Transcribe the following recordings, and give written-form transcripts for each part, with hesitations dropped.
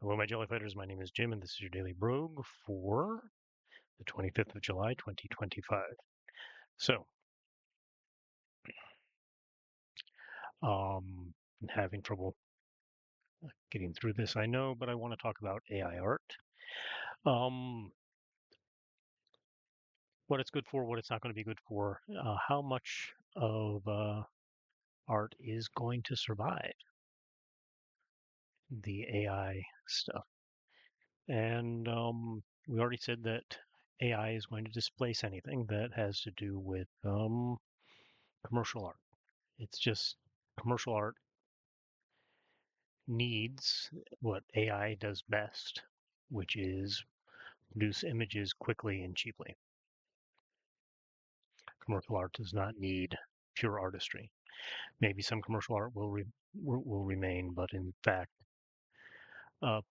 Hello, my jellyfighters. My name is Jim, and this is your Daily Brogue for the 25th of July, 2025. So, I'm having trouble getting through this, I know, but I want to talk about AI art. Um, what it's good for, what it's not going to be good for, how much of art is going to survive the AI stuff. And we already said that AI is going to displace anything that has to do with commercial art. It's just commercial art needs what AI does best, which is produce images quickly and cheaply. Commercial art does not need pure artistry. Maybe some commercial art will remain, but in fact,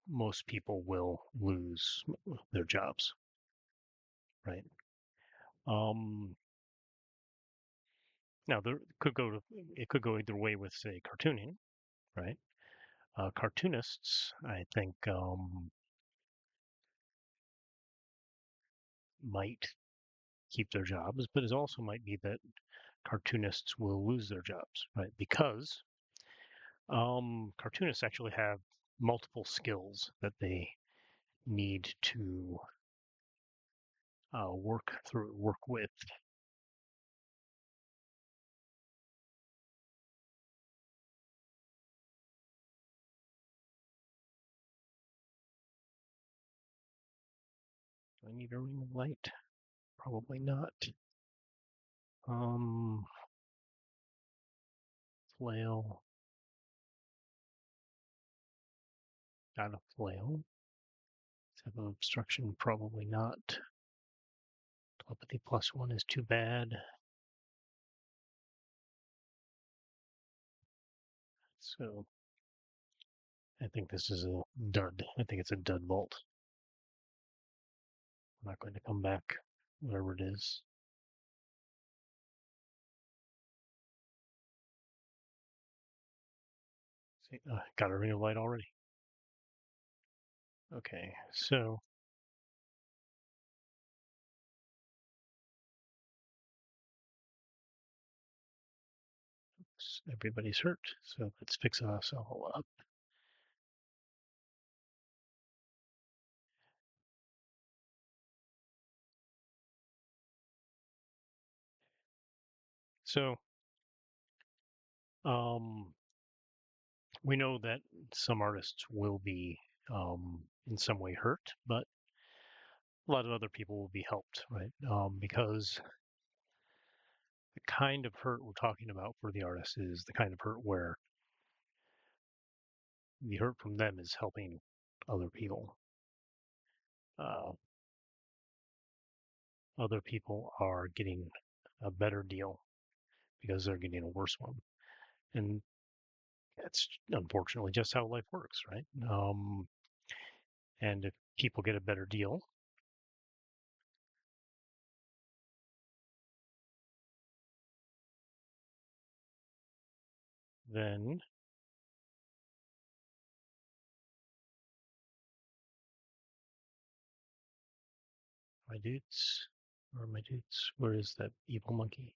most people will lose their jobs, right? Um, Now, it could go either way with, say, cartooning, right? Cartoonists, I think, might keep their jobs, but it also might be that cartoonists will lose their jobs, right? Because cartoonists actually have multiple skills that they need to work with. Do I need a ring of light? Probably not. Um, Flail, not a flail. Type of obstruction, probably not. Telepathy +1 is too bad. So I think this is a dud. I think it's a dud bolt. I'm not going to come back, whatever it is. See, got a ring of light already. Okay, so everybody's hurt. So let's fix us all up. So um, we know that some artists will be in some way hurt, but a lot of other people will be helped, right? Because the kind of hurt we're talking about for the artist is the kind of hurt where the hurt from them is helping other people. Uh, Other people are getting a better deal because they're getting a worse one. And that's unfortunately just how life works, right? And if people get a better deal, then my dudes, where are my dudes? Where is that evil monkey?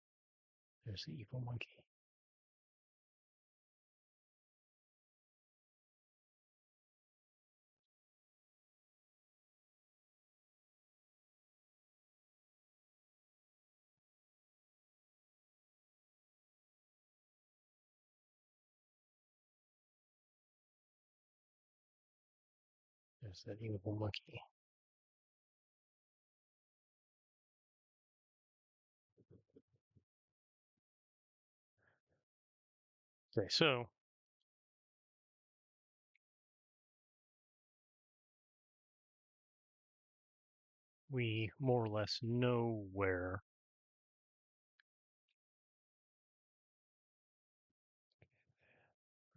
There's the evil monkey. There's that evil monkey. Okay, so we more or less know where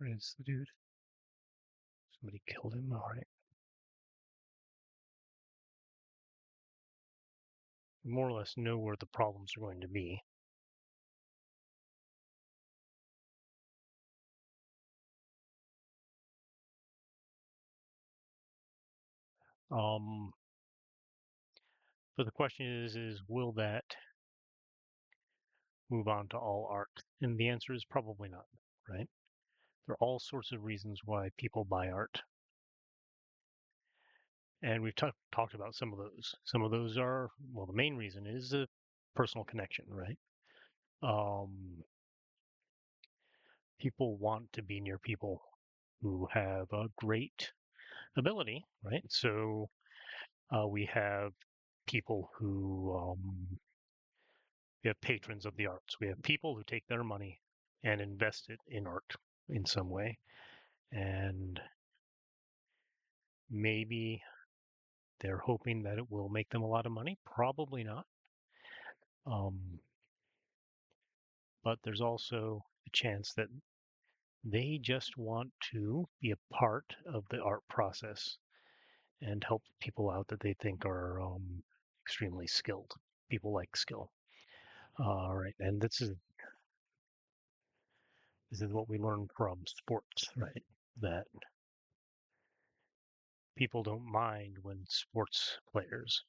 is the dude. Somebody killed him. All right. We more or less know where the problems are going to be. Um, but the question is will that move on to all art? And the answer is probably not, right? There are all sorts of reasons why people buy art. And we've talked about some of those. Some of those are, well, the main reason is a personal connection, right? Um, People want to be near people who have a great ability, right? So we have people who we have patrons of the arts. We have people who take their money and invest it in art in some way, and maybe they're hoping that it will make them a lot of money. Probably not. Um, but there's also a chance that they just want to be a part of the art process and help people out that they think are extremely skilled. People like skill. All right, and this is what we learn from sports, right? That people don't mind when sports players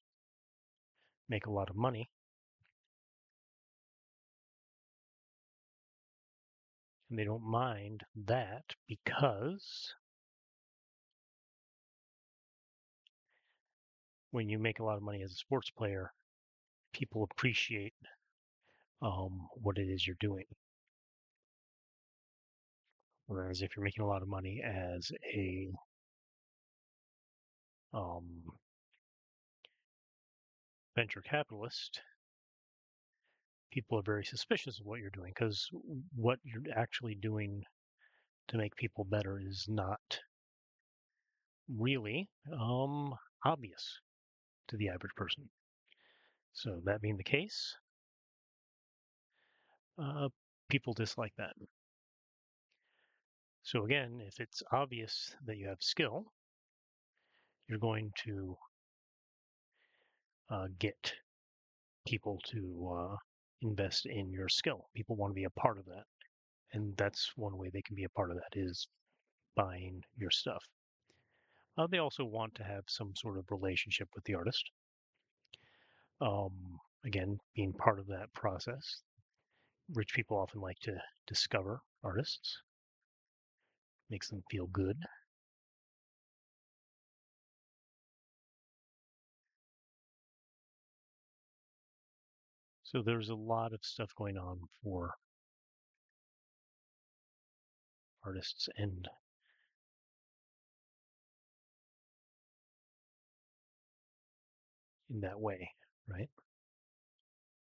make a lot of money, and they don't mind that because when you make a lot of money as a sports player, people appreciate what it is you're doing. Whereas if you're making a lot of money as a um, venture capitalist, people are very suspicious of what you're doing because what you're actually doing to make people better is not really obvious to the average person. So that being the case, uh, people dislike that. So again, if it's obvious that you have skill, you're going to get people to invest in your skill. People want to be a part of that, and that's one way they can be a part of that is buying your stuff. They also want to have some sort of relationship with the artist. Again, being part of that process. Rich people often like to discover artists, makes them feel good. So there's a lot of stuff going on for artists and in that way, right?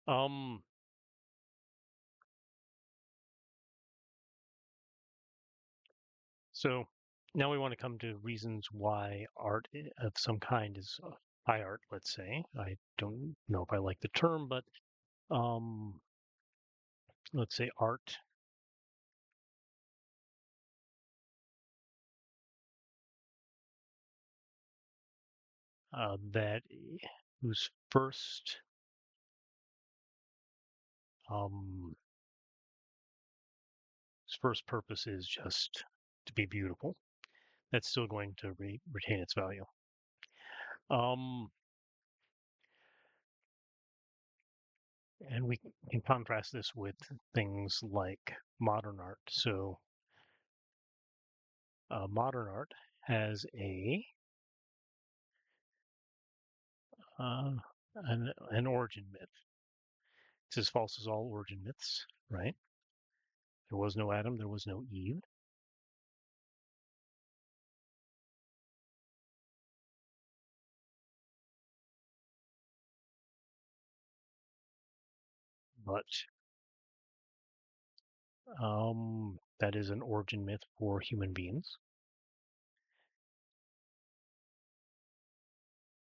Um, so now we want to come to reasons why art of some kind is high art, let's say. I don't know if I like the term, but um, let's say art that whose um, first purpose is just to be beautiful. That's still going to retain its value. Um, and we can contrast this with things like modern art. So, modern art has uh, an origin myth. It's as false as all origin myths, right? There was no Adam, there was no Eve. But that is an origin myth for human beings.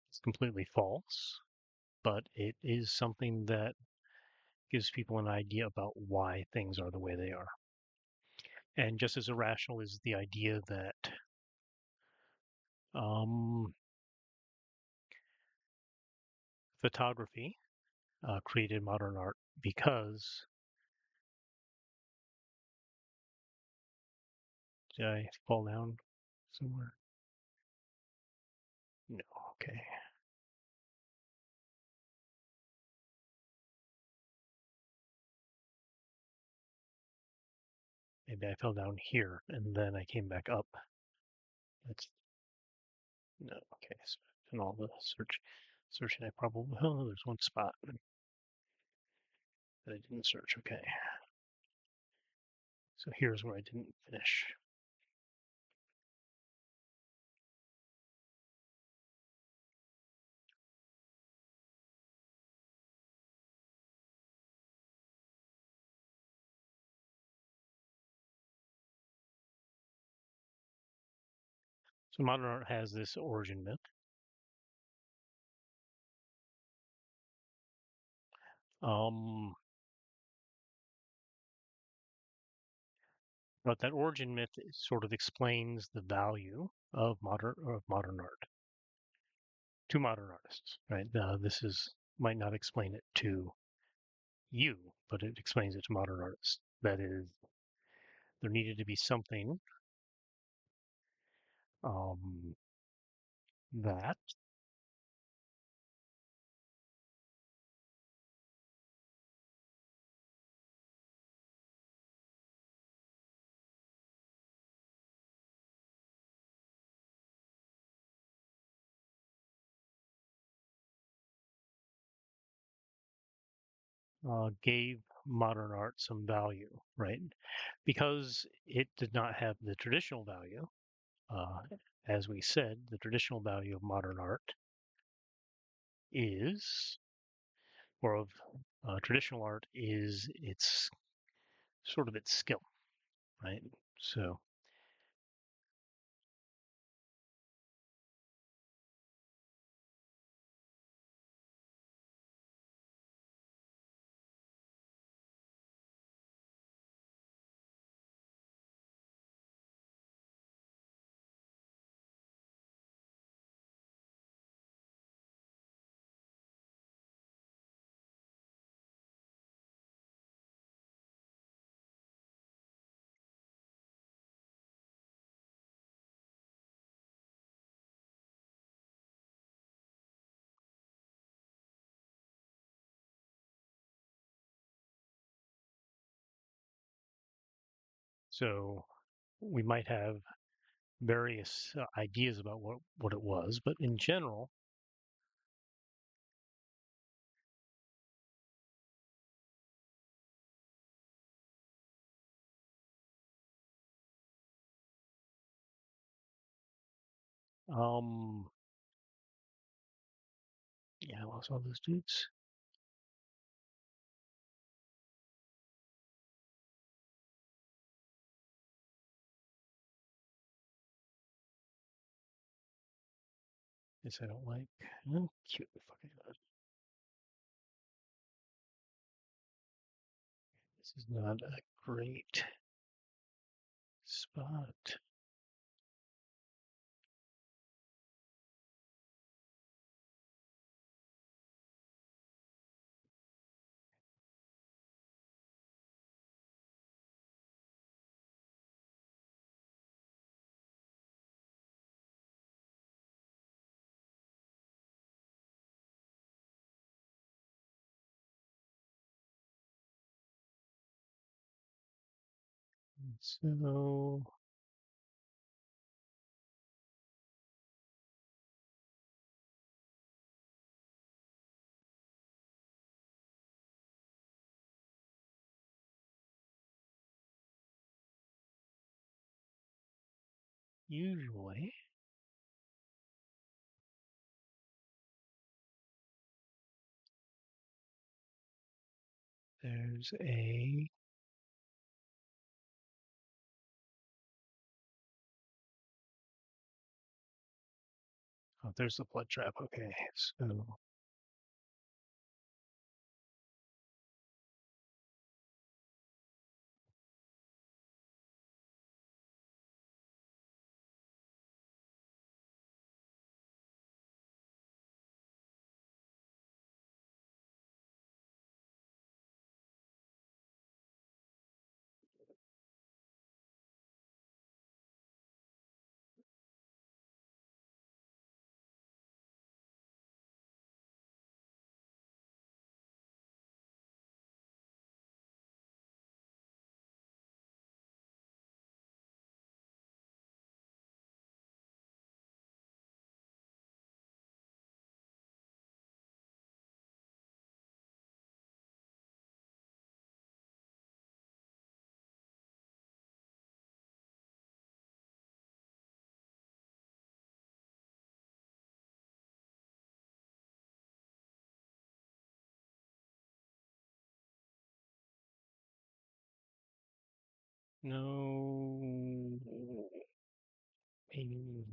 It's completely false, but it is something that gives people an idea about why things are the way they are. And just as irrational is the idea that um, photography created modern art because did I fall down somewhere? No, okay. Maybe I fell down here and then I came back up. That's no, okay. So in all the searching, I probably there's one spot that I didn't search. Okay, so here's where I didn't finish. So modern art has this origin myth. Um, but that origin myth sort of explains the value of modern art to modern artists, right? This is might not explain it to you, but it explains it to modern artists. That is, there needed to be something um, that gave modern art some value, right? Because it did not have the traditional value. Uh, as we said, the traditional value of modern art is, or of traditional art is its sort of its skill, right? So, so we might have various ideas about what it was, but in general, um, yeah, I lost all those dudes. This I don't like. Oh, cute fucking God. This is not a great spot. So usually there's a oh, there's the blood trap. Okay, so No, maybe.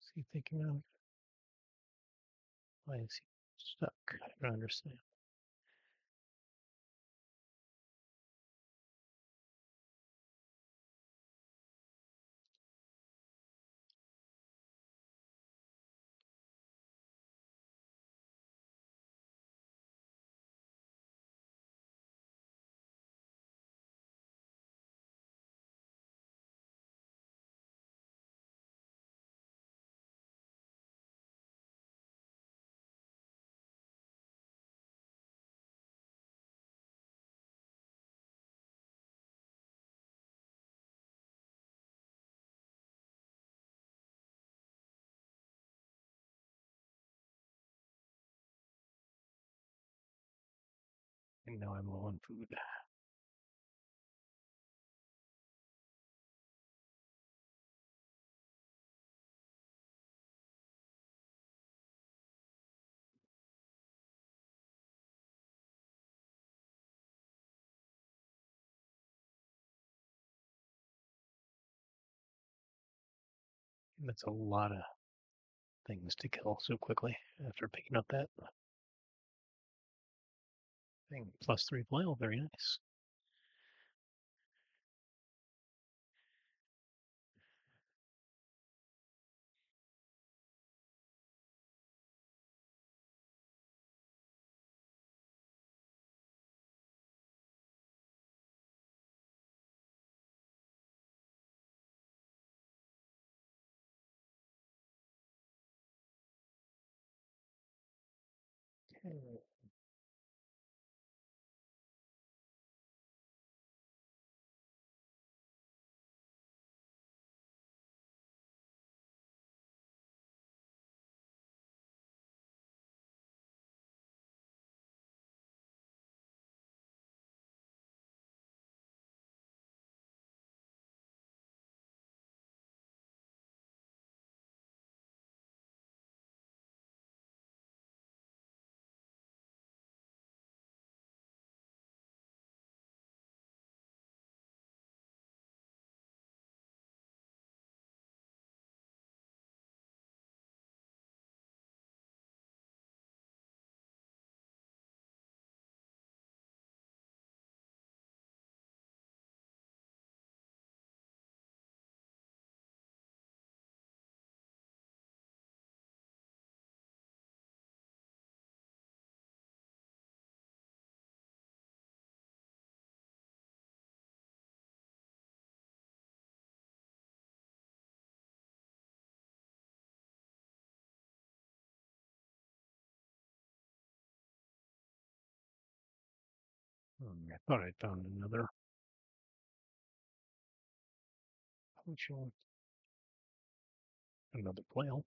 Is he thinking of? Why is he stuck? I don't understand. And now I'm low on food. And that's a lot of things to kill so quickly after picking up that thing. +3 flail, very nice. Okay. I thought I found another potion, another flail.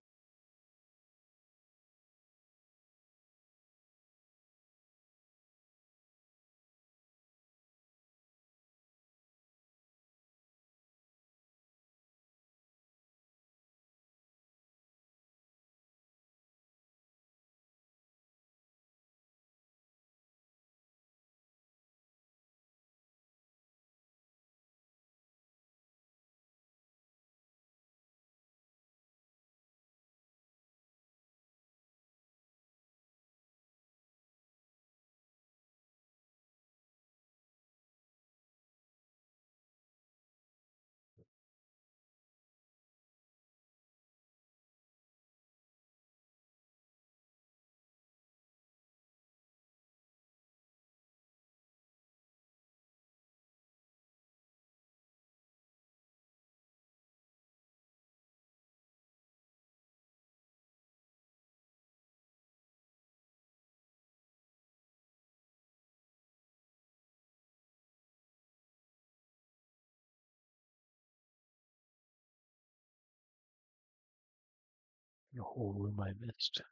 A whole room I missed.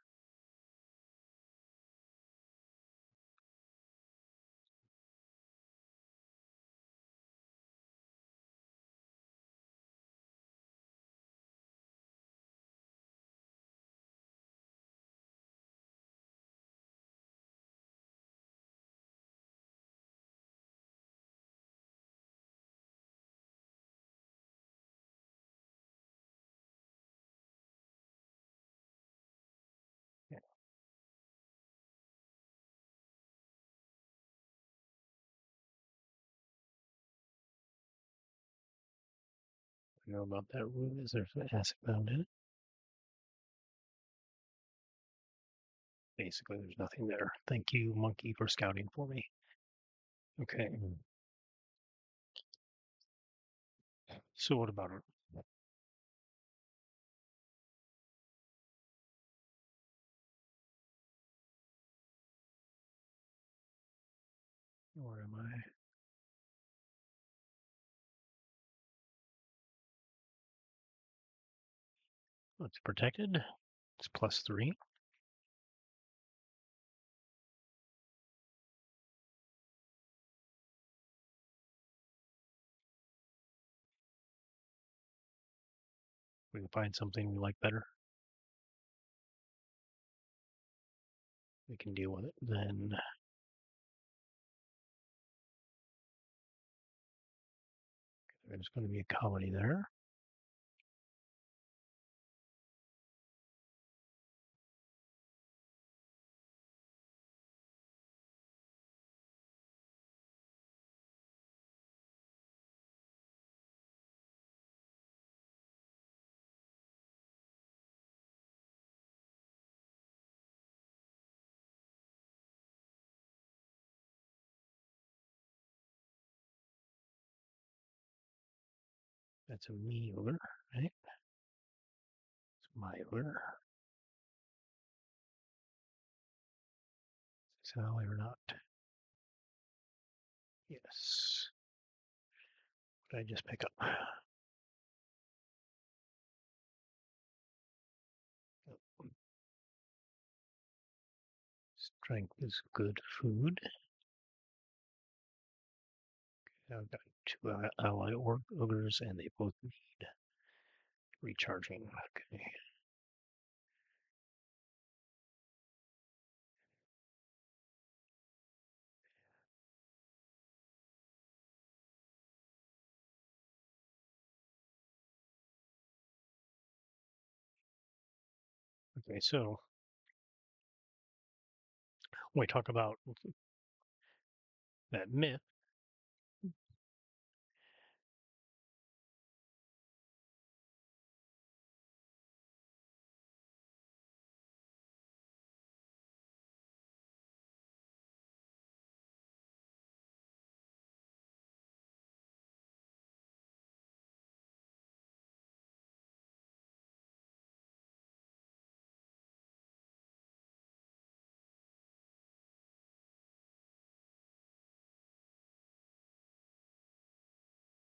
Yeah, I know about that room. Is there some acid bound in it? Basically, there's nothing there. Thank you, monkey, for scouting for me. Okay. So what about it? Where am I? It's protected. It's +3. We can find something we like better. We can deal with it. Then there's going to be a colony there. That's a me ogre, right? It's my ogre. Is it Sally or not? Yes. What did I just pick up? Strength is good food. I've got two ally ogres, and they both need recharging. Okay. Okay, so when we talk about that myth,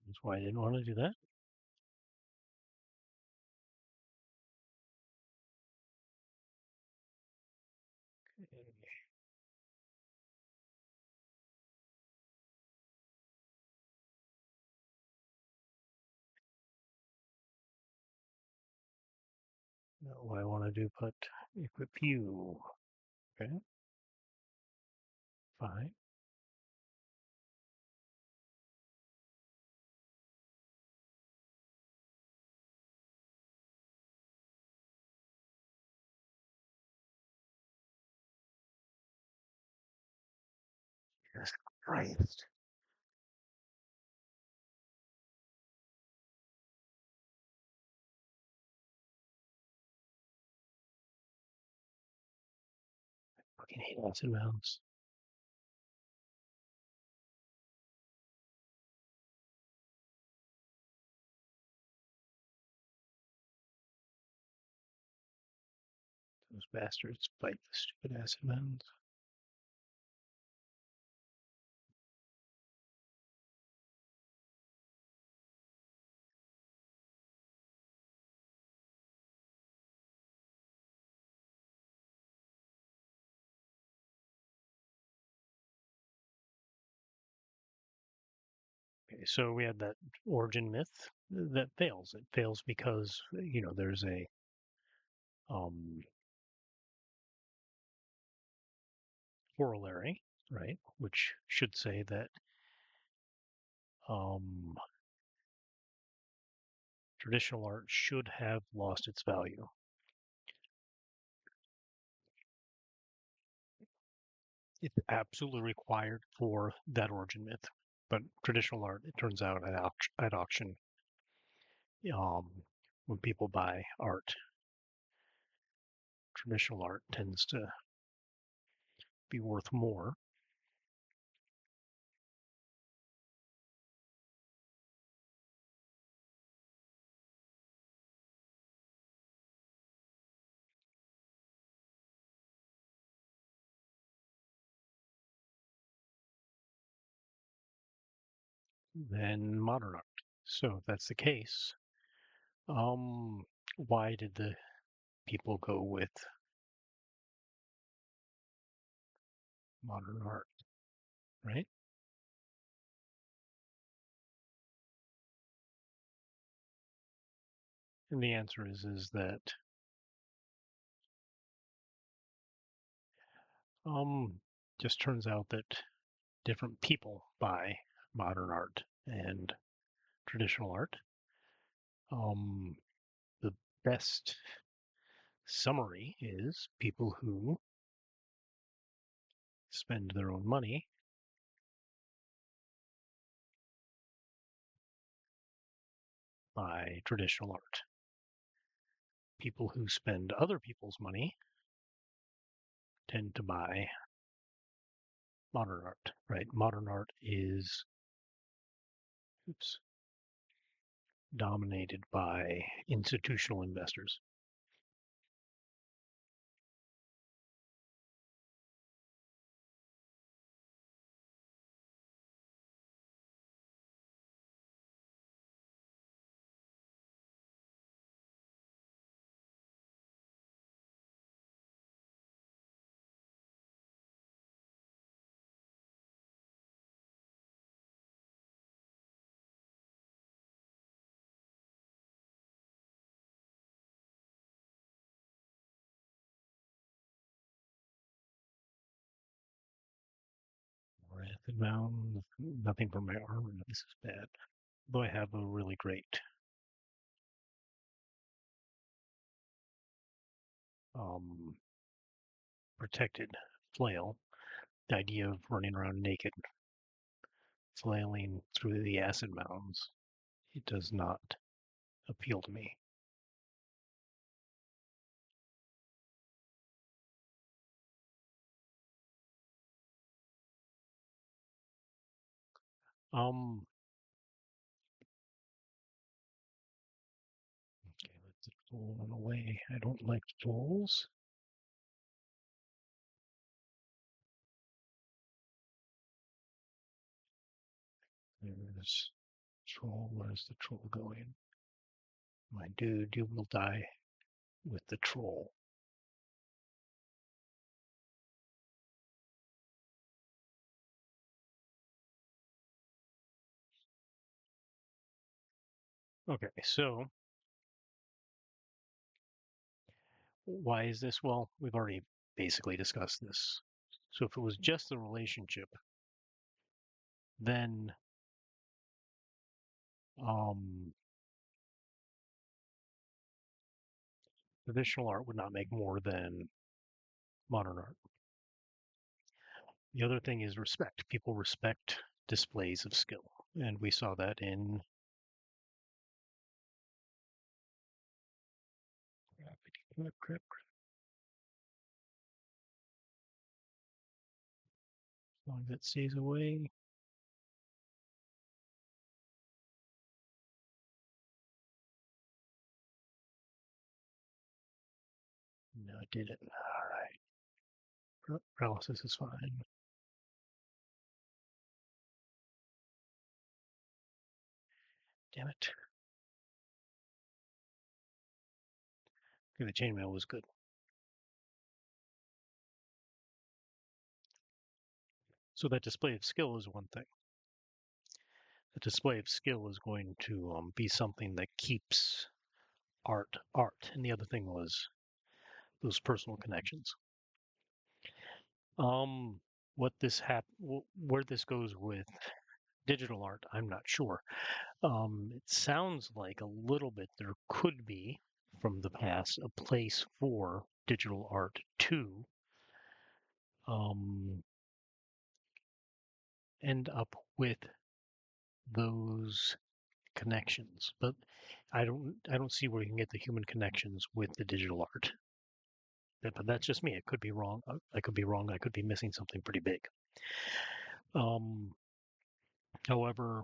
that's why I didn't want to do that. Okay. Now, what I want to do, put equip you. Okay, fine. Jesus Christ. Fucking hate acid rounds. Those bastards fight the stupid acid rounds. Okay, so we had that origin myth that fails. It fails because there's a um, corollary, right, which should say that um, traditional art should have lost its value. It's absolutely required for that origin myth, but traditional art, it turns out at auction, um, when people buy art, traditional art tends to be worth more. Than modern art. So if that's the case, um, why did the people go with modern art, right? And the answer is that um, just turns out that different people buy modern art and traditional art. Um, the best summary is people who spend their own money buy traditional art. People who spend other people's money tend to buy modern art, right? Modern art is, oops, dominated by institutional investors. Wrath Mound, nothing for my armor. This is bad. Though I have a really great um, protected flail. The idea of running around naked, flailing through the acid mounds, it does not appeal to me. Um, okay, let the troll run away. I don't like trolls. There's troll. Where's the troll going? My dude, you will die with the troll. Okay, so why is this? Well, we've already basically discussed this. So if it was just the relationship, then um, traditional art would not make more than modern art. The other thing is respect. People respect displays of skill, and we saw that in crap, crap. As long as it stays away. No, it didn't. All right. Paralysis is fine. Damn it. Okay, the chainmail was good. So that display of skill is one thing. A display of skill is going to be something that keeps art, and the other thing was those personal connections. Um, where this goes with digital art, I'm not sure. It sounds like a little bit there could be from the past a place for digital art to um, end up with those connections, but I don't see where you can get the human connections with the digital art. But that's just me. It could be wrong. I could be wrong. I could be missing something pretty big. Um, However,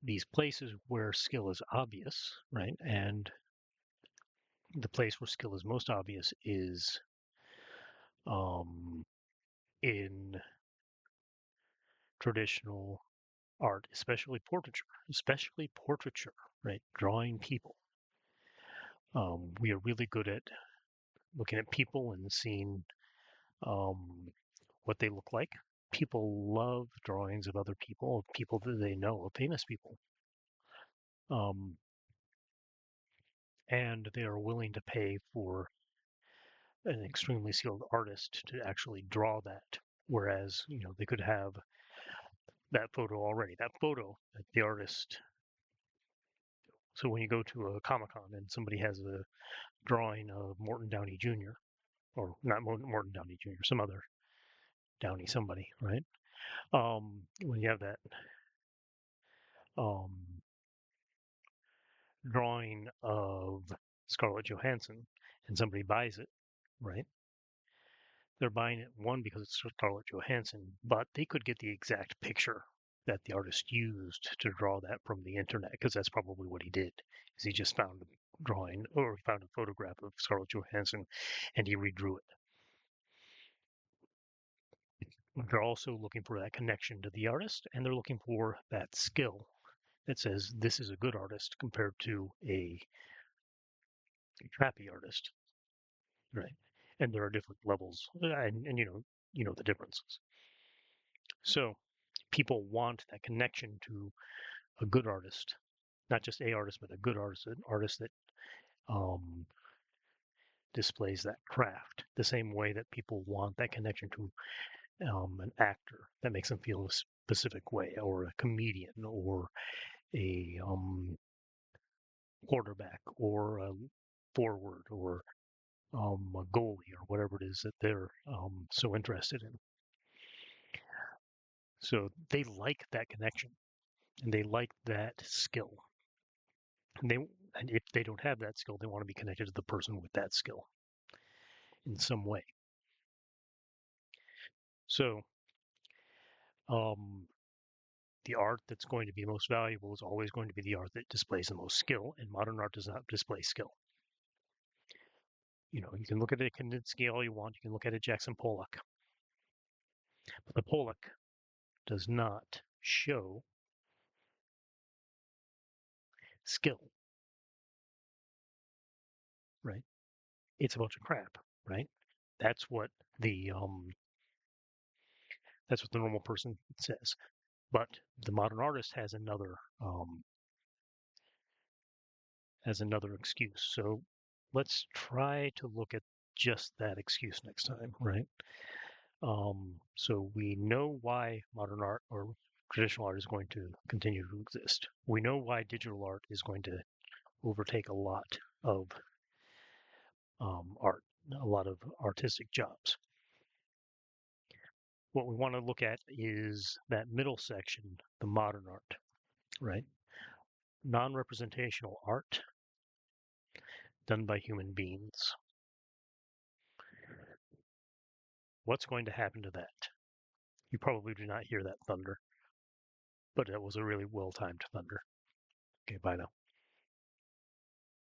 these places where skill is obvious, right, and the place where skill is most obvious is um, in traditional art, especially portraiture, right, drawing people. We are really good at looking at people and seeing um, what they look like. People love drawings of people that they know, of famous people. Um, and they are willing to pay for an extremely skilled artist to actually draw that. Whereas, they could have that photo already. That photo that the artist. So when you go to a Comic Con and somebody has a drawing of Morton Downey Jr., or not Morton Downey Jr., some other Downey somebody, right? When you have that um, drawing of Scarlett Johansson and somebody buys it, right? They're buying it, one, because it's Scarlett Johansson, but they could get the exact picture that the artist used to draw that from the internet, because that's probably what he did. Is he just found a drawing or found a photograph of Scarlett Johansson and he redrew it. They're also looking for that connection to the artist, and they're looking for that skill that says this is a good artist compared to a crappy artist, right? And there are different levels, and you know the differences. So people want that connection to a good artist, not just a artist, but a good artist, an artist that um, displays that craft. The same way that people want that connection to an actor that makes them feel a specific way, or a comedian, or a quarterback, or a forward, or a goalie, or whatever it is that they're so interested in. So they like that connection and they like that skill. And if they don't have that skill, they want to be connected to the person with that skill in some way. So um, the art that's going to be most valuable is always going to be the art that displays the most skill, and modern art does not display skill. You can look at a Kandinsky all you want, you can look at a Jackson Pollock, but the Pollock does not show skill, right? It's a bunch of crap, right? That's what the um, that's what the normal person says. But the modern artist has another excuse. So let's try to look at just that excuse next time, right? So we know why modern art or traditional art is going to continue to exist. We know why digital art is going to overtake a lot of art, a lot of artistic jobs. What we want to look at is that middle section, the modern art, right? Non-representational art done by human beings. What's going to happen to that? You probably do not hear that thunder, but it was a really well-timed thunder. Okay, bye now.